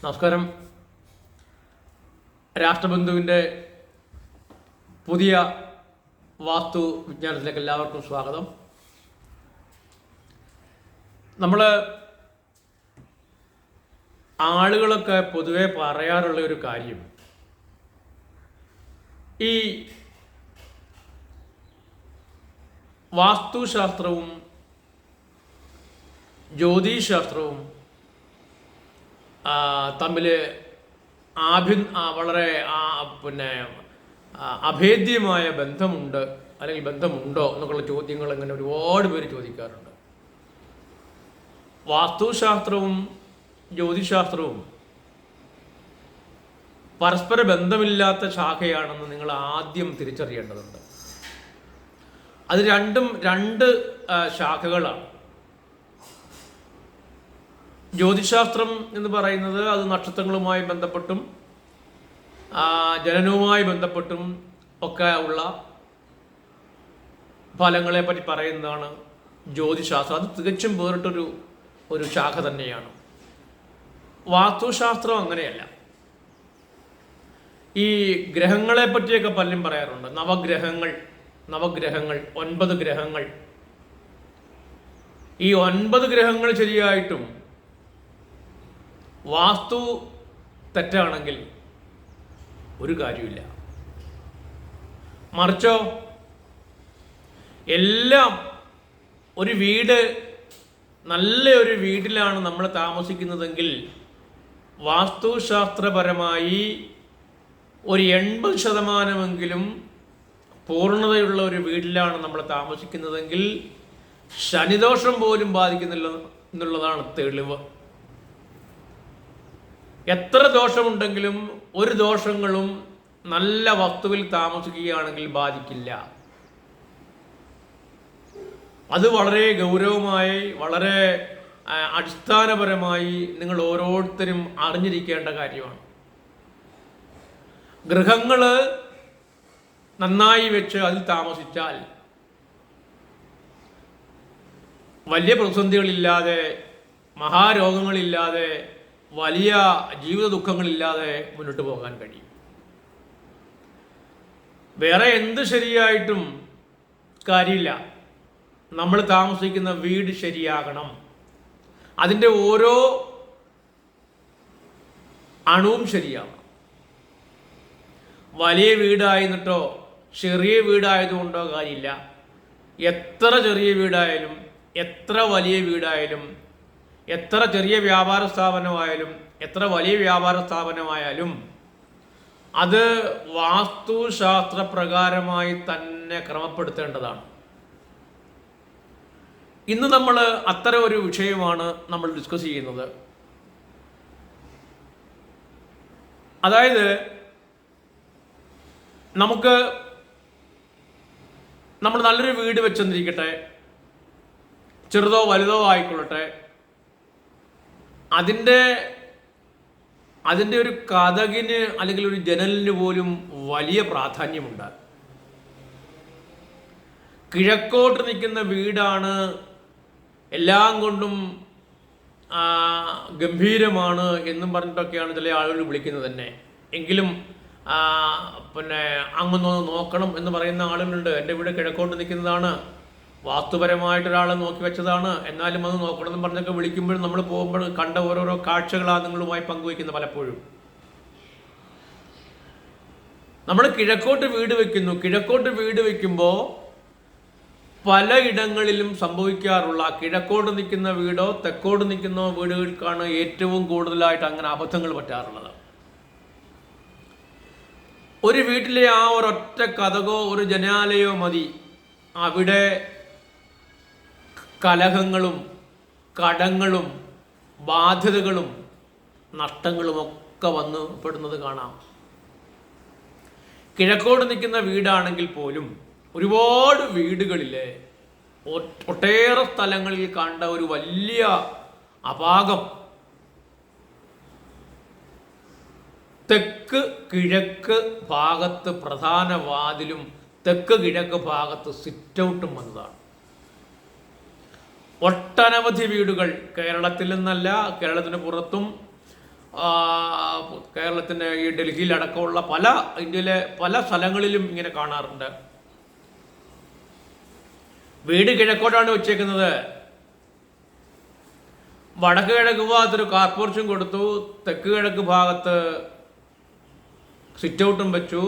നമസ്കാരം. രാഷ്ട്രബന്ധുവിൻ്റെ പുതിയ വാസ്തു വിജ്ഞാനത്തിലേക്ക് എല്ലാവർക്കും സ്വാഗതം. നമ്മൾ ആളുകളൊക്കെ പൊതുവെ പറയാറുള്ള ഒരു കാര്യം, ഈ വാസ്തുശാസ്ത്രവും ജ്യോതിശാസ്ത്രവും തമ്മിൽ വളരെ അഭേദ്യമായ ബന്ധമുണ്ട് അല്ലെങ്കിൽ ബന്ധമുണ്ടോ എന്നൊക്കെയുള്ള ചോദ്യങ്ങൾ ഇങ്ങനെ ഒരുപാട് പേര് ചോദിക്കാറുണ്ട്. വാസ്തുശാസ്ത്രവും ജ്യോതിശാസ്ത്രവും പരസ്പര ബന്ധമില്ലാത്ത ശാഖയാണെന്ന് നിങ്ങൾ ആദ്യം തിരിച്ചറിയേണ്ടതുണ്ട്. അത് രണ്ടും രണ്ട് ശാഖകളാണ്. ജ്യോതിശാസ്ത്രം എന്ന് പറയുന്നത് അത് നക്ഷത്രങ്ങളുമായി ബന്ധപ്പെട്ടും ജനനവുമായി ബന്ധപ്പെട്ടും ഒക്കെ ഉള്ള ഫലങ്ങളെ പറ്റി പറയുന്നതാണ് ജ്യോതിശാസ്ത്രം. അത് തികച്ചും വേറിട്ടൊരു ശാഖ തന്നെയാണ്. വാസ്തുശാസ്ത്രം അങ്ങനെയല്ല. ഈ ഗ്രഹങ്ങളെ പറ്റിയൊക്കെ പലരും പറയാറുണ്ട്. നവഗ്രഹങ്ങൾ 9 ഗ്രഹങ്ങൾ. ഈ 9 ഗ്രഹങ്ങൾ ശരിയായിട്ടും വാസ്തു തെറ്റാണെങ്കിൽ ഒരു കാര്യമില്ല. മറിച്ചോ എല്ലാം ഒരു വീട്, നല്ല ഒരു വീട്ടിലാണ് നമ്മൾ താമസിക്കുന്നതെങ്കിൽ വാസ്തുശാസ്ത്രപരമായി ഒരു 80% പൂർണ്ണതയുള്ള ഒരു വീട്ടിലാണ് നമ്മൾ താമസിക്കുന്നതെങ്കിൽ ശനിദോഷം പോലും ബാധിക്കുന്നില്ല എന്നുള്ളതാണ് തെളിവ്. എത്ര ദോഷമുണ്ടെങ്കിലും ഒരു ദോഷങ്ങളും നല്ല വസ്തുവിൽ താമസിക്കുകയാണെങ്കിൽ ബാധിക്കില്ല. അത് വളരെ ഗൗരവമായി, വളരെ അടിസ്ഥാനപരമായി നിങ്ങൾ ഓരോരുത്തരും അറിഞ്ഞിരിക്കേണ്ട കാര്യമാണ്. ഗൃഹങ്ങൾ നന്നായി വെച്ച് അതിൽ താമസിച്ചാൽ വലിയ പ്രതിസന്ധികളില്ലാതെ, മഹാരോഗങ്ങളില്ലാതെ, വലിയ ജീവിത ദുഃഖങ്ങളില്ലാതെ മുന്നോട്ട് പോകാൻ കഴിയും. വേറെ എന്ത് ശരിയായിട്ടും കാര്യമില്ല. നമ്മൾ താമസിക്കുന്ന വീട് ശരിയാകണം. അതിൻ്റെ ഓരോ അണുവും ശരിയാവണം. വലിയ വീടായിരുന്നിട്ടോ ചെറിയ വീടായതുകൊണ്ടോ കാര്യമില്ല. എത്ര ചെറിയ വീടായാലും, എത്ര വലിയ വീടായാലും, എത്ര ചെറിയ വ്യാപാര സ്ഥാപനമായാലും, എത്ര വലിയ വ്യാപാര സ്ഥാപനമായാലും അത് വാസ്തുശാസ്ത്ര പ്രകാരമായി തന്നെ ക്രമപ്പെടുത്തേണ്ടതാണ്. ഇന്ന് നമ്മൾ അത്തരം ഒരു വിഷയമാണ് നമ്മൾ ഡിസ്കസ് ചെയ്യുന്നത്. അതായത് നമ്മൾ നല്ലൊരു വീട് വെച്ചെന്നിരിക്കട്ടെ, ചെറുതോ വലുതോ ആയിക്കൊള്ളട്ടെ, അതിൻ്റെ ഒരു കതകിന് അല്ലെങ്കിൽ ഒരു ജനലിന് പോലും വലിയ പ്രാധാന്യമുണ്ട്. കിഴക്കോട്ട് നിൽക്കുന്ന വീടാണ് എല്ലാം കൊണ്ടും ഗംഭീരമാണ് എന്നും പറഞ്ഞിട്ടൊക്കെയാണ് ചില ആളുകൾ വിളിക്കുന്നത് തന്നെ. എങ്കിലും അങ്ങൊന്ന് നോക്കണം എന്ന് പറയുന്ന ആളുകളുണ്ട്. എൻ്റെ വീട് കിഴക്കോട്ട് നിൽക്കുന്നതാണ്, വാസ്തുപരമായിട്ടൊരാൾ നോക്കി വെച്ചതാണ്, എന്നാലും അത് നോക്കണമെന്ന് പറഞ്ഞൊക്കെ വിളിക്കുമ്പോഴും നമ്മൾ പോകുമ്പോൾ കണ്ട ഓരോരോ കാഴ്ചകളാണ് നിങ്ങളുമായി പങ്കുവയ്ക്കുന്നത്. പലപ്പോഴും നമ്മൾ കിഴക്കോട്ട് വീട് വയ്ക്കുന്നു. കിഴക്കോട്ട് വീട് വയ്ക്കുമ്പോൾ പലയിടങ്ങളിലും സംഭവിക്കാറുള്ള, കിഴക്കോട്ട് നിൽക്കുന്ന വീടോ തെക്കോട്ട് നിൽക്കുന്ന വീടുകൾക്കാണ് ഏറ്റവും കൂടുതലായിട്ട് അങ്ങനെ അബദ്ധങ്ങൾ പറ്റാറുള്ളത്. ഒരു വീട്ടിലെ ആ ഒരൊറ്റ കതകോ ഒരു ജനാലയോ മതി അവിടെ കലഹങ്ങളും കടങ്ങളും ബാധ്യതകളും നഷ്ടങ്ങളുമൊക്കെ വന്ന് പെടുന്നത് കാണാം. കിഴക്കോട്ട് നിൽക്കുന്ന വീടാണെങ്കിൽ പോലും ഒരുപാട് വീടുകളിലെ ഒട്ടേറെ സ്ഥലങ്ങളിൽ കണ്ട ഒരു വലിയ അപാകം തെക്ക് കിഴക്ക് ഭാഗത്ത് പ്രധാന വാതിലും തെക്ക് കിഴക്ക് ഭാഗത്ത് സിറ്റ് ഔട്ടും വന്നതാണ്. ഒട്ടനവധി വീടുകൾ കേരളത്തിൽ നിന്നല്ല, കേരളത്തിന് പുറത്തും കേരളത്തിൻ്റെ ഈ ഡൽഹിയിലടക്കമുള്ള ഇന്ത്യയിലെ പല സ്ഥലങ്ങളിലും ഇങ്ങനെ കാണാറുണ്ട്. വീട് കിഴക്കോട്ടാണ് വെച്ചേക്കുന്നത്. വടക്ക് കിഴക്ക് ഭാഗത്തൊരു കാർപോർച്ചും കൊടുത്തു, തെക്ക് കിഴക്ക് ഭാഗത്ത് സിറ്റ് ഔട്ടും വെച്ചു.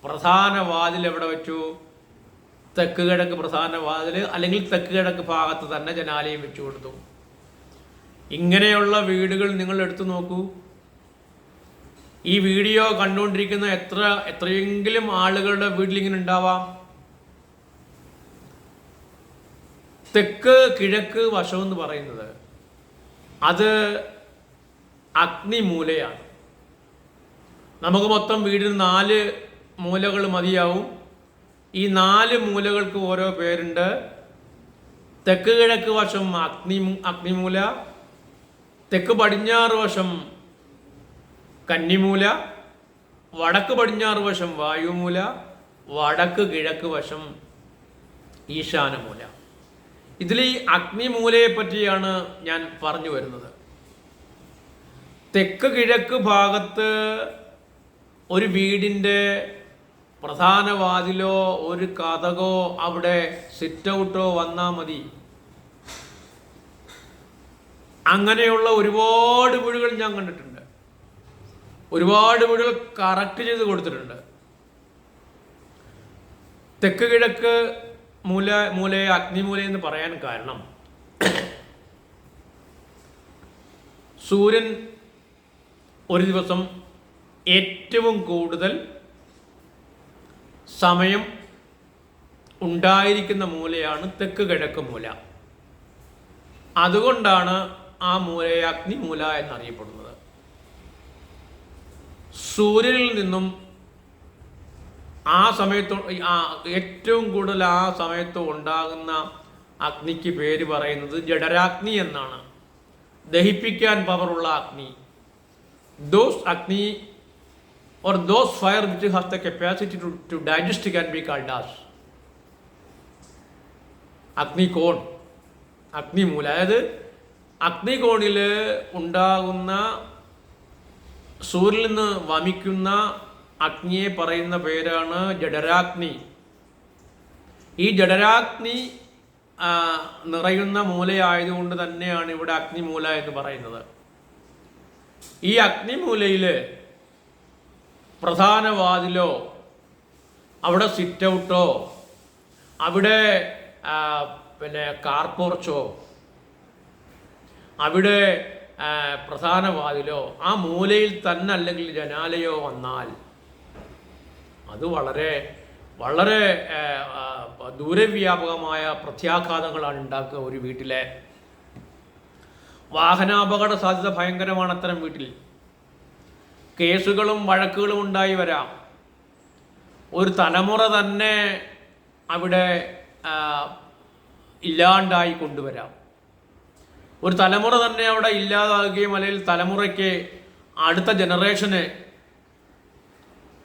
പ്രധാന വാതിൽ എവിടെ വെച്ചു? തെക്ക് കിഴക്ക് പ്രധാന വാതിൽ, അല്ലെങ്കിൽ തെക്ക് കിഴക്ക് ഭാഗത്ത് തന്നെ ജനാലയും വെച്ചു കൊടുത്തു. ഇങ്ങനെയുള്ള വീടുകൾ നിങ്ങൾ എടുത്തു നോക്കൂ. ഈ വീഡിയോ കണ്ടുകൊണ്ടിരിക്കുന്ന എത്രയെങ്കിലും ആളുകളുടെ വീട്ടിലിങ്ങനെ ഉണ്ടാവാം. തെക്ക് കിഴക്ക് വശം എന്ന് പറയുന്നത് അത് അഗ്നിമൂലയാണ്. നമുക്ക് മൊത്തം വീടിന് 4 മൂലകൾ മതിയാവും. ഈ 4 മൂലകൾക്ക് ഓരോ പേരുണ്ട്. തെക്ക് കിഴക്ക് വശം അഗ്നിമൂല, തെക്ക് പടിഞ്ഞാറ് വശം കന്നിമൂല, വടക്ക് പടിഞ്ഞാറ് വശം വായുമൂല, വടക്ക് കിഴക്ക് വശം ഈശാനമൂല. ഇതിൽ ഈ അഗ്നിമൂലയെ പറ്റിയാണ് ഞാൻ പറഞ്ഞു വരുന്നത്. തെക്ക് കിഴക്ക് ഭാഗത്ത് ഒരു വീടിൻ്റെ പ്രധാന വാതിലോ ഒരു കതകോ അവിടെ സിറ്റ് ഔട്ടോ വന്നാൽ മതി. അങ്ങനെയുള്ള ഒരുപാട് വീടുകൾ ഞാൻ കണ്ടിട്ടുണ്ട്. ഒരുപാട് വീടുകൾ കറക്റ്റ് ചെയ്ത് കൊടുത്തിട്ടുണ്ട്. തെക്ക് കിഴക്ക് മൂലയെ അഗ്നിമൂല എന്ന് പറയാൻ കാരണം, സൂര്യൻ ഒരു ദിവസം ഏറ്റവും കൂടുതൽ സമയം ഉണ്ടായിരിക്കുന്ന മൂലയാണ് തെക്ക് കിഴക്ക് മൂല. അതുകൊണ്ടാണ് ആ മൂലയെ അഗ്നിമൂല എന്നറിയപ്പെടുന്നത്. സൂര്യനിൽ നിന്നും ആ സമയത്ത് ഏറ്റവും കൂടുതൽ ആ സമയത്ത് ഉണ്ടാകുന്ന അഗ്നിക്ക് പേര് പറയുന്നത് ജഠരാഗ്നി എന്നാണ്. ദഹിപ്പിക്കാൻ പവറുള്ള അഗ്നി. ദോസ് അഗ്നി or those fire which has the capacity to digest can be called as അഗ്നികോൺ, അഗ്നിമൂല. അതായത് അഗ്നികോണിൽ ഉണ്ടാകുന്ന സൂര്യനിൽ നിന്ന് വമിക്കുന്ന അഗ്നിയെ പറയുന്ന പേരാണ് ജഠരാഗ്നി. ഈ ജഠരാഗ്നി നിറയുന്ന മൂലയായതുകൊണ്ട് തന്നെയാണ് ഇവിടെ അഗ്നിമൂല എന്ന് പറയുന്നത്. ഈ അഗ്നിമൂലയിൽ പ്രധാന വാതിലോ അവിടെ സിറ്റ് ഔട്ടോ അവിടെ കാർപോർച്ചോ അവിടെ പ്രധാന വാതിലോ ആ മൂലയിൽ തന്നെ അല്ലെങ്കിൽ ജനാലയോ വന്നാൽ അത് വളരെ വളരെ ദൂരവ്യാപകമായ പ്രത്യാഘാതങ്ങളാണ് ഉണ്ടാക്കുക. ഒരു വീട്ടിലെ വാഹനാപകട സാധ്യത ഭയങ്കരമാണ്. അത്തരം വീട്ടിൽ കേസുകളും വഴക്കുകളും ഉണ്ടായി വരാം. ഒരു തലമുറ തന്നെ അവിടെ ഇല്ലാണ്ടായി കൊണ്ടുവരാം. ഒരു തലമുറ തന്നെ അവിടെ ഇല്ലാതാകുകയും അല്ലെങ്കിൽ തലമുറയ്ക്ക് അടുത്ത ജനറേഷന്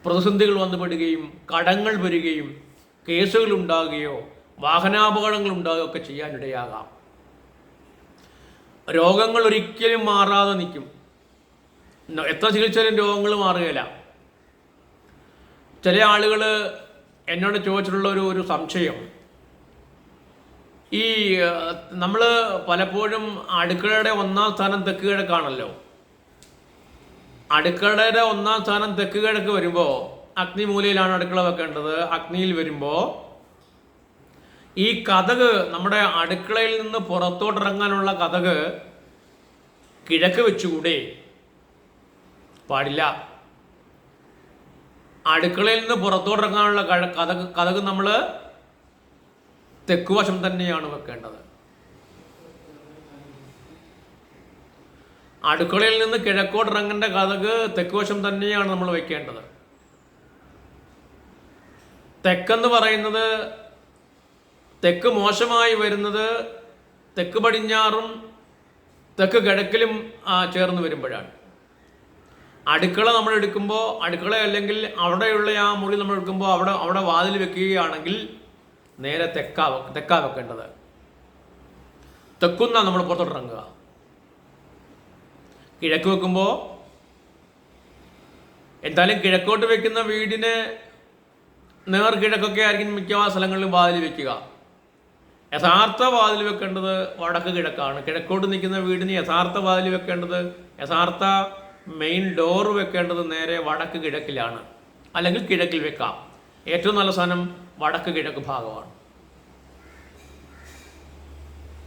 പ്രതിസന്ധികൾ വന്നുപെടുകയും കടങ്ങൾ വരികയും കേസുകൾ ഉണ്ടാകുകയോ വാഹനാപകടങ്ങൾ ഉണ്ടാകുകയോ ഒക്കെ ചെയ്യാനിടയാകാം. രോഗങ്ങൾ ഒരിക്കലും മാറാതെ നിൽക്കും. എത്ര ചികിത്സയിലും രോഗങ്ങൾ മാറുകയില്ല. ചില ആളുകൾ എന്നോട് ചോദിച്ചിട്ടുള്ള ഒരു സംശയം, ഈ നമ്മൾ പലപ്പോഴും അടുക്കളയുടെ 1-ാം സ്ഥാനം തെക്ക് കിഴക്കാണല്ലോ. അടുക്കളയുടെ 1-ാം സ്ഥാനം തെക്ക് കിഴക്ക് വരുമ്പോൾ അഗ്നിമൂലയിലാണ് അടുക്കള വെക്കേണ്ടത്. അഗ്നിയിൽ വരുമ്പോൾ ഈ കതക്, നമ്മുടെ അടുക്കളയിൽ നിന്ന് പുറത്തോട്ടിറങ്ങാനുള്ള കതക് കിഴക്ക് വെച്ചുകൂടെ? പാടില്ല. അടുക്കളയിൽ നിന്ന് പുറത്തോട്ടിറങ്ങാനുള്ള കതക് നമ്മൾ തെക്കുവശം തന്നെയാണ് വെക്കേണ്ടത്. അടുക്കളയിൽ നിന്ന് കിഴക്കോട്ടിറങ്ങേണ്ട കതക് തെക്കുവശം തന്നെയാണ് നമ്മൾ വെക്കേണ്ടത്. തെക്കെന്ന് പറയുന്നത്, തെക്ക് മോശമായി വരുന്നത് തെക്ക് പടിഞ്ഞാറും തെക്ക് കിഴക്കിലും ചേർന്ന് വരുമ്പോഴാണ്. അടുക്കള നമ്മൾ എടുക്കുമ്പോൾ, അടുക്കള അല്ലെങ്കിൽ അവിടെയുള്ള ആ മുറി നമ്മൾ എടുക്കുമ്പോൾ അവിടെ വാതിൽ വെക്കുകയാണെങ്കിൽ നേരെ തെക്കാ വെക്കേണ്ടത്. തെക്കുന്ന നമ്മൾ പുറത്തോട്ടിറങ്ങുക. കിഴക്ക് വെക്കുമ്പോൾ എന്തായാലും കിഴക്കോട്ട് വെക്കുന്ന വീടിന് നേർ കിഴക്കൊക്കെ ആയിരിക്കും മിക്കവാറും സ്ഥലങ്ങളിലും വാതിൽ വെക്കുക. യഥാർത്ഥ വാതിൽ വെക്കേണ്ടത് വടക്ക് കിഴക്കാണ്. കിഴക്കോട്ട് നിൽക്കുന്ന വീടിന് യഥാർത്ഥ വാതിൽ വെക്കേണ്ടത്, യഥാർത്ഥ മെയിൻ ഡോർ വെക്കേണ്ടത് നേരെ വടക്ക് കിഴക്കിലാണ്, അല്ലെങ്കിൽ കിഴക്കിൽ വെക്കാം. ഏറ്റവും നല്ല സ്ഥാനം വടക്ക് കിഴക്ക് ഭാഗമാണ്.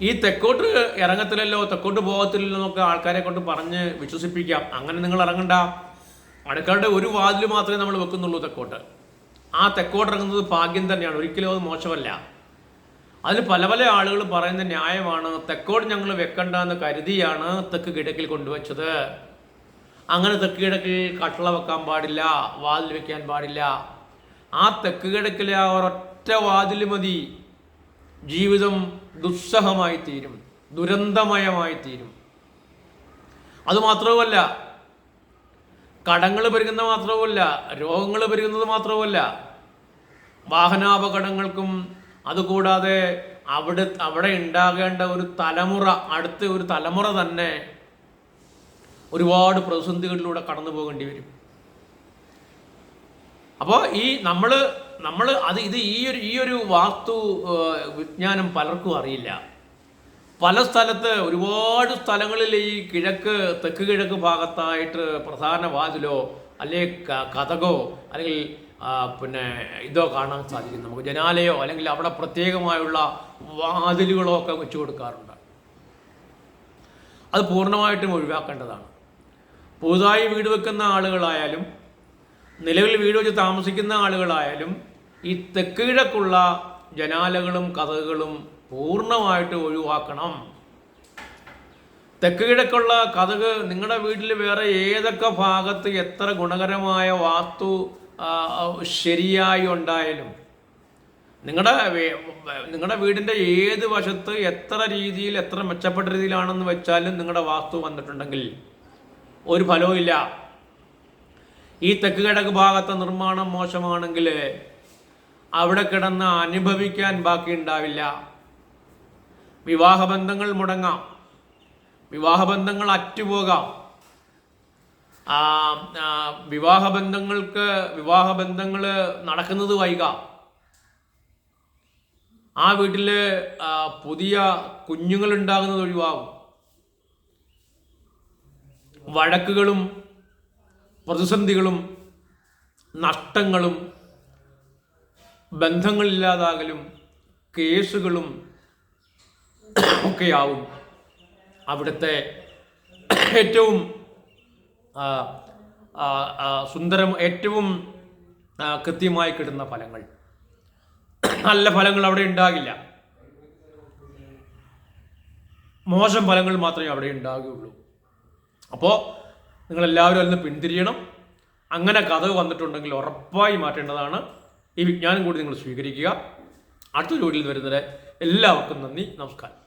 ഈ തെക്കോട്ട് ഇറങ്ങത്തില്ലല്ലോ, തെക്കോട്ട് പോകത്തില്ലല്ലോ എന്നൊക്കെ ആൾക്കാരെ കൊണ്ട് പറഞ്ഞ് വിശ്വസിപ്പിക്കാം. അങ്ങനെ നിങ്ങൾ ഇറങ്ങണ്ട. അടുക്കളുടെ ഒരു വാതിൽ മാത്രമേ നമ്മൾ വെക്കുന്നുള്ളൂ തെക്കോട്ട്. ആ തെക്കോട്ട് ഇറങ്ങുന്നത് ഭാഗ്യം തന്നെയാണ്, ഒരിക്കലും അത് മോശമല്ല. അതിൽ പല പല ആളുകൾ പറയുന്ന ന്യായമാണ്, തെക്കോട്ട് ഞങ്ങൾ വെക്കണ്ട എന്ന് കരുതിയാണ് തെക്ക് കിഴക്കിൽ കൊണ്ടുവച്ചത്. അങ്ങനെ തെക്ക് കിഴക്കിൽ കട്ടള വെക്കാൻ പാടില്ല, വാതിൽ വെക്കാൻ പാടില്ല. ആ തെക്ക് കിഴക്കിലെ ആ ഒരൊറ്റ വാതിൽ മതി, ജീവിതം ദുസ്സഹമായി തീരും, ദുരന്തമയമായി തീരും. അതുമാത്രവുമല്ല, കടങ്ങൾ പെരുകുന്ന മാത്രവുമല്ല, രോഗങ്ങൾ പെരുകുന്നത് മാത്രവുമല്ല, വാഹനാപകടങ്ങൾക്കും അതുകൂടാതെ അവിടെ ഉണ്ടാകേണ്ട ഒരു തലമുറ, അടുത്ത ഒരു തലമുറ തന്നെ ഒരുപാട് പ്രതിസന്ധികളിലൂടെ കടന്നു പോകേണ്ടി വരും. അപ്പോൾ ഈ ഒരു വാസ്തു വിജ്ഞാനം പലർക്കും അറിയില്ല. പല സ്ഥലത്ത്, ഒരുപാട് സ്ഥലങ്ങളിൽ ഈ തെക്ക് കിഴക്ക് ഭാഗത്തായിട്ട് പ്രധാന വാതിലോ അല്ലെങ്കിൽ കതകോ അല്ലെങ്കിൽ ഇതോ കാണാൻ സാധിക്കും. നമുക്ക് ജനാലയോ അല്ലെങ്കിൽ അവിടെ പ്രത്യേകമായുള്ള വാതിലുകളോ ഒക്കെ വെച്ചു കൊടുക്കാറുണ്ട്. അത് പൂർണ്ണമായിട്ടും ഒഴിവാക്കേണ്ടതാണ്. പുതുതായി വീട് വെക്കുന്ന ആളുകളായാലും നിലവിൽ വീട് വെച്ച് താമസിക്കുന്ന ആളുകളായാലും ഈ തെക്ക് കിഴക്കുള്ള ജനാലകളും കതകുകളും പൂർണ്ണമായിട്ട് ഒഴിവാക്കണം. തെക്ക് കിഴക്കുള്ള കതക് നിങ്ങളുടെ വീട്ടിൽ വേറെ ഏതൊക്കെ ഭാഗത്ത് എത്ര ഗുണകരമായ വാസ്തു ശരിയായി ഉണ്ടായാലും, നിങ്ങളുടെ വീടിൻ്റെ ഏത് വശത്ത് എത്ര രീതിയിൽ, എത്ര മെച്ചപ്പെട്ട രീതിയിലാണെന്ന് വെച്ചാലും നിങ്ങളുടെ വാസ്തു വന്നിട്ടുണ്ടെങ്കിൽ ഒരു ഫലവും ഇല്ല. ഈ തെക്ക് കിഴക്ക് ഭാഗത്തെ നിർമ്മാണം മോശമാണെങ്കിൽ അവിടെ കിടന്ന് അനുഭവിക്കാൻ ബാക്കി ഉണ്ടാവില്ല. വിവാഹബന്ധങ്ങൾ മുടങ്ങാം, വിവാഹബന്ധങ്ങൾ അറ്റുപോകാം, വിവാഹബന്ധങ്ങൾ നടക്കുന്നത് വൈകാം. ആ വീട്ടിൽ പുതിയ കുഞ്ഞുങ്ങൾ ഉണ്ടാകുന്നത് ഒഴിവാകും. വഴക്കുകളും പ്രതിസന്ധികളും നഷ്ടങ്ങളും ബന്ധങ്ങളില്ലാതാകലും കേസുകളും ഒക്കെയാവും അവിടുത്തെ ഏറ്റവും ഏറ്റവും കൃത്യമായി കിട്ടുന്ന ഫലങ്ങൾ. നല്ല ഫലങ്ങൾ അവിടെ ഉണ്ടാകില്ല, മോശം ഫലങ്ങൾ മാത്രമേ അവിടെ ഉണ്ടാകുകയുള്ളൂ. അപ്പോൾ നിങ്ങളെല്ലാവരും അതിന് പിന്തിരിയണം. അങ്ങനെ കഥ വന്നിട്ടുണ്ടെങ്കിൽ ഉറപ്പായി മാറ്റേണ്ടതാണ്. ഈ വിജ്ഞാനം കൂടി നിങ്ങൾ സ്വീകരിക്കുക. അടുത്ത ജോലിയിൽ വരുന്നത് എല്ലാവർക്കും നന്ദി, നമസ്കാരം.